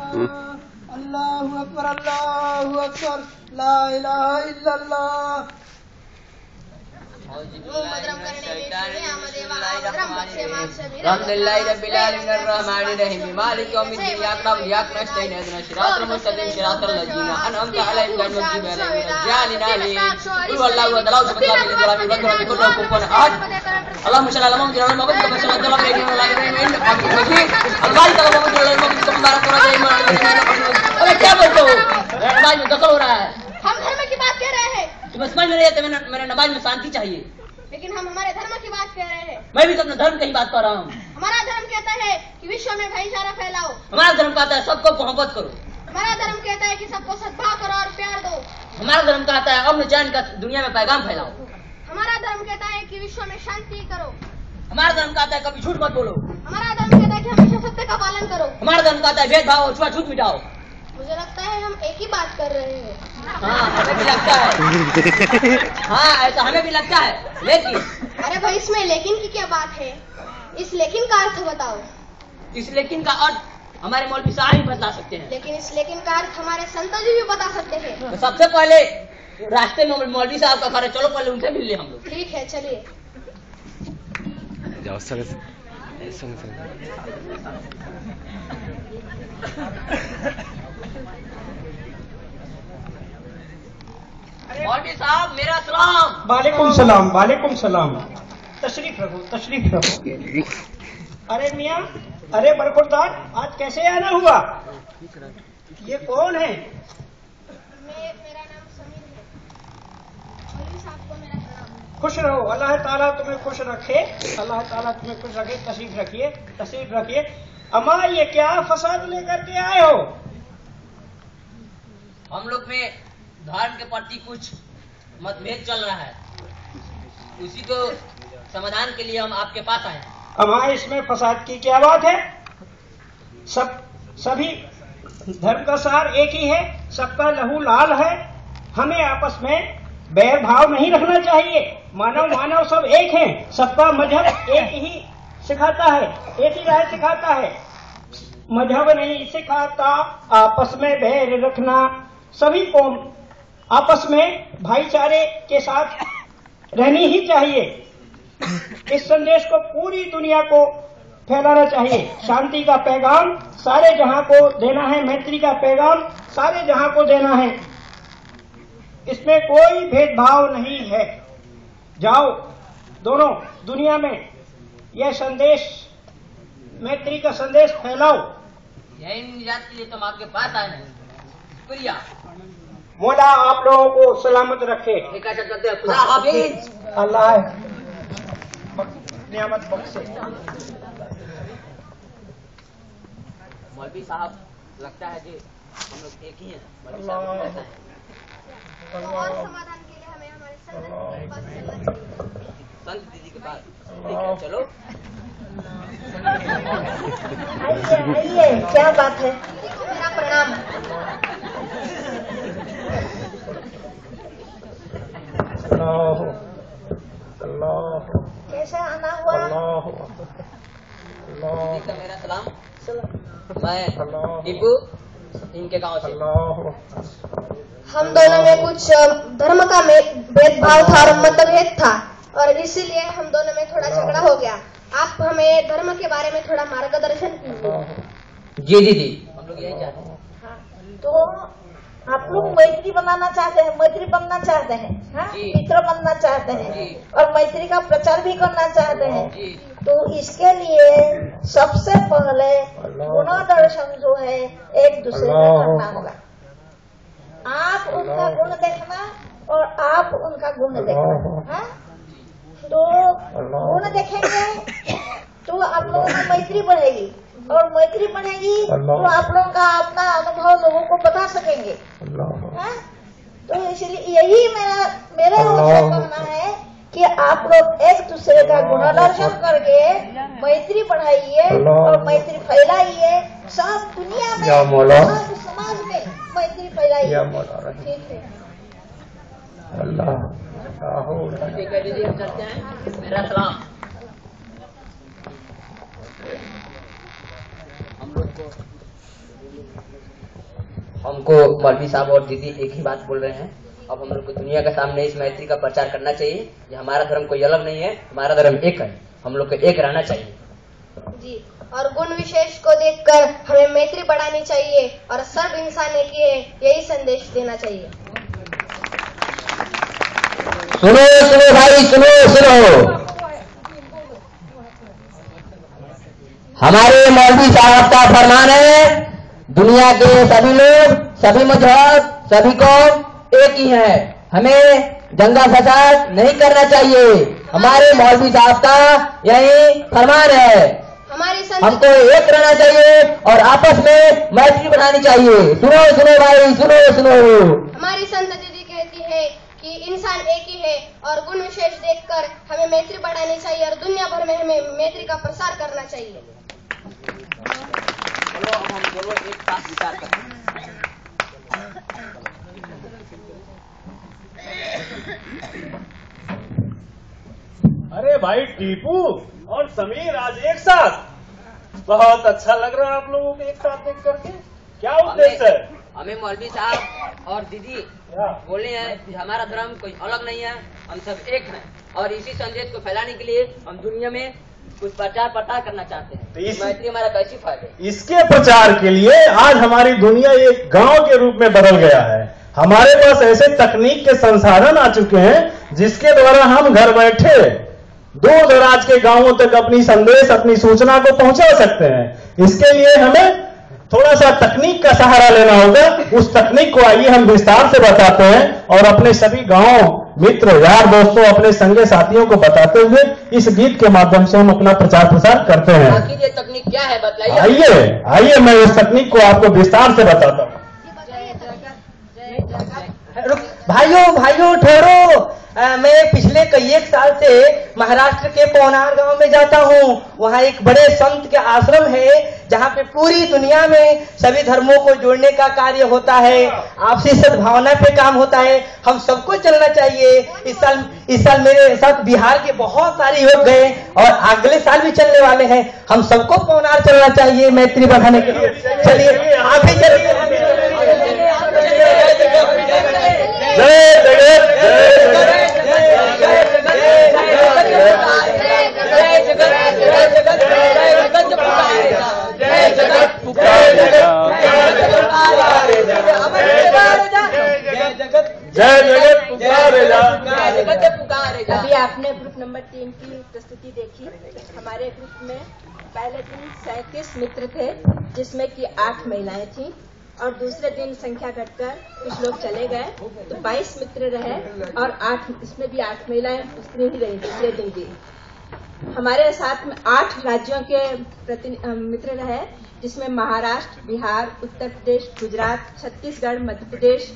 अल्लाहु अकबर ला इलाहा इल्लल्लाह। क्या बोलते हो? नमाज में दखल हो रहा है। हम धर्म की बात कह रहे हैं। तुम्हें समझ में नहीं आता? मेरे नमाज में शांति चाहिए। लेकिन हम हमारे धर्म की बात कह रहे हैं। मैं भी तो अपने धर्म की ही बात कर रहा हूँ। हमारा धर्म कहता है कि विश्व में भाईचारा फैलाओ। हमारा धर्म कहता है सबको मोहब्बत करो। हमारा धर्म कहता है कि सबको सद्भाव करो और प्यार दो। हमारा धर्म कहता है अमन चैन का दुनिया में पैगाम फैलाओ। हमारा धर्म कहता है कि विश्व में शांति करो। हमारा धर्म कहता है कभी झूठ मत बोलो। हमारा धर्म कहता है कि हमेशा सत्य का पालन करो। हमारा धर्म कहता है भेदभाव और छुआछूत मिटाओ। मुझे लगता है हम एक ही बात कर रहे हैं। हाँ, हमें भी लगता है। हाँ, ऐसा हमें भी लगता है। लेकिन अरे भाई, इसमें लेकिन की क्या बात है? इस लेकिन का अर्थ बताओ। इस लेकिन का अर्थ हमारे मौलवी साहब ही बता सकते हैं। लेकिन इस लेकिन का अर्थ हमारे संत जी भी बता सकते हैं। तो सबसे पहले रास्ते में मौलवी साहब का घर है, चलो पहले उनसे मिल ले हम लोग। ठीक है, चलिए। जाओ संग मौलवी साहब, मेरा सलाम। वालेकुम सलाम, वालेकुम सलाम। तशरीफ रखो, तशरीफ रखो। अरे मियाँ, अरे बरखुरदार, आज कैसे आना हुआ? ये कौन है? मेरा नाम समीर है। मौलवी साहब को मेरा सलाम। खुश रहो, अल्लाह ताला तुम्हें खुश रखे, अल्लाह ताला तुम्हें खुश रखे। तशरीफ रखिए, तशरीफ रखिए। अम्मा, ये क्या फसाद लेकर के आए हो? हम लोग में धर्म के प्रति कुछ मतभेद चल रहा है, उसी को समाधान के लिए हम आपके पास आए हैं। अम्मा, इसमें फसाद की क्या बात है? सभी धर्म का सार एक ही है, सबका लहू लाल है। हमें आपस में बैर भाव नहीं रखना चाहिए। मानव सब एक हैं। सबका मजहब एक ही सिखाता है, एक ही राह सिखाता है। मजहब नहीं सिखाता आपस में बैर रखना। सभी कौम आपस में भाईचारे के साथ रहनी ही चाहिए। इस संदेश को पूरी दुनिया को फैलाना चाहिए। शांति का पैगाम सारे जहां को देना है, मैत्री का पैगाम सारे जहां को देना है। इसमें कोई भेदभाव नहीं है। जाओ दोनों दुनिया में यह संदेश, मैत्री का संदेश फैलाओ। यही निजात के लिए तो हम आपके पास आए हैं। शुक्रिया। मौला आप लोगों को सलामत रखे। खुदा हाफिज। अल्लाह नियामत बख्शे। मौलवी साहब, लगता है कि हम लोग एक ही हैं। और समाधान के लिए हमें हमारे संत के पास चलना चाहिए। संत दीदी के पास। ठीक है, चलो। आइए, क्या बात है? मेरा प्रणाम। अल्लाह कैसा आना हुआ? दीदी का मेरा सलाम। मैं टीपू, इनके गांव से। हम दोनों में कुछ धर्म का भेदभाव था और मतभेद था, और इसीलिए हम दोनों में थोड़ा झगड़ा हो गया। आप हमें धर्म के बारे में थोड़ा मार्गदर्शन कीजिए। जी दीदी, हम लोग यही चाहते हैं। तो आप लोग मैत्री बनाना चाहते हैं, मैत्री बनना चाहते हैं, हाँ? मित्र बनना चाहते हैं और मैत्री का प्रचार भी करना चाहते हैं। तो इसके लिए सबसे पहले गुणदर्शन जो है एक दूसरे में करना होगा। आप उनका गुण देखना और आप उनका गुण देखना, हाँ? तो गुण देखेंगे तो आप लोगों में मैत्री बढ़ेगी, और मैत्री बढ़ेगी तो आप लोगों का अपना अनुभव लोगों को बता सकेंगे, हाँ? तो इसलिए यही मेरा कहना है कि आप लोग एक दूसरे का गुणदर्शन करके मैत्री बढ़ाइए और मैत्री फैलाइए। सब दुनिया में, सब समाज में मैत्री फैलाइए। ठीक है। ठीक है दीदी, हम चलते हैं। मेरा सलाम। हम लोग को हमको मौलवी साहब और दीदी एक ही बात बोल रहे हैं। अब हम लोग को दुनिया के सामने इस मैत्री का प्रचार करना चाहिए। ये हमारा धर्म कोई अलग नहीं है, हमारा धर्म एक है, हम लोग को एक रहना चाहिए जी। और गुण विशेष को देखकर हमें मैत्री बढ़ानी चाहिए और सर्व इंसान एक ही है, यही संदेश देना चाहिए। सुनो सुनो भाई, सुनो सुनो, हमारे मौलवी साहब का फरमान है, दुनिया के सभी लोग, सभी मजहब, सभी कौम एक ही है, हमें दंगा फसाद नहीं करना चाहिए। हमारे मौलवी साहब का यही फरमान है, हमको एक रहना चाहिए और आपस में मैत्री बढ़ानी चाहिए। सुनो सुनो भाई, सुनो सुनो, हमारी संत दीदी कहती है कि इंसान एक ही है और गुण विशेष देखकर हमें मैत्री बढ़ानी चाहिए और दुनिया भर में हमें मैत्री का प्रसार करना चाहिए। चलो हम दोनों एक साथ विचार करें। अरे भाई टीपू और समीर आज एक साथ, बहुत अच्छा लग रहा है आप लोगों को एक साथ देख करके। क्या उद्देश्य है? हमें मौलवी साहब और दीदी बोले हैं कि हमारा धर्म कोई अलग नहीं है, हम सब एक हैं और इसी संदेश को फैलाने के लिए हम दुनिया में कुछ प्रचार करना चाहते हैं। तो मैत्री हमारा कैसी फायदे? इसके प्रचार के लिए आज हमारी दुनिया एक गांव के रूप में बदल गया है। हमारे पास ऐसे तकनीक के संसाधन आ चुके हैं जिसके द्वारा हम घर बैठे दूर दराज के गांवों तक अपनी संदेश, अपनी सूचना को पहुंचा सकते हैं। इसके लिए हमें थोड़ा सा तकनीक का सहारा लेना होगा। उस तकनीक को आइए हम विस्तार से बताते हैं और अपने सभी गांव मित्र, यार, दोस्तों, अपने संगे साथियों को बताते हुए इस गीत के माध्यम से हम अपना प्रचार प्रसार करते हैं। आखिर ये तकनीक क्या है बताइए। आइए आइए मैं इस तकनीक को आपको विस्तार से बताता हूँ। भाइयों ठहरो, मैं पिछले कई एक साल से महाराष्ट्र के पवनार गांव में जाता हूँ। वहाँ एक बड़े संत के आश्रम है जहाँ पे पूरी दुनिया में सभी धर्मों को जोड़ने का कार्य होता है, आपसी सद्भावना पे काम होता है। हम सबको चलना चाहिए। इस साल मेरे साथ बिहार के बहुत सारे युवक गए और अगले साल भी चलने वाले हैं। हम सबको पवनार चलना चाहिए मैत्री बढ़ाने के लिए। चलिए आप भी चलिए। जय जगत, अभी आपने ग्रुप नंबर 3 की प्रस्तुति देखी। हमारे ग्रुप में पहले दिन 37 मित्र थे जिसमें कि 8 महिलाएं थीं और दूसरे दिन संख्या घटकर कुछ लोग चले गए तो 22 मित्र रहे और 8 इसमें भी 8 महिलाएं स्त्री ही रही दूसरे दिन भी। हमारे साथ में 8 राज्यों के मित्र रहे जिसमें महाराष्ट्र, बिहार, उत्तर प्रदेश, गुजरात, छत्तीसगढ़, मध्य प्रदेश,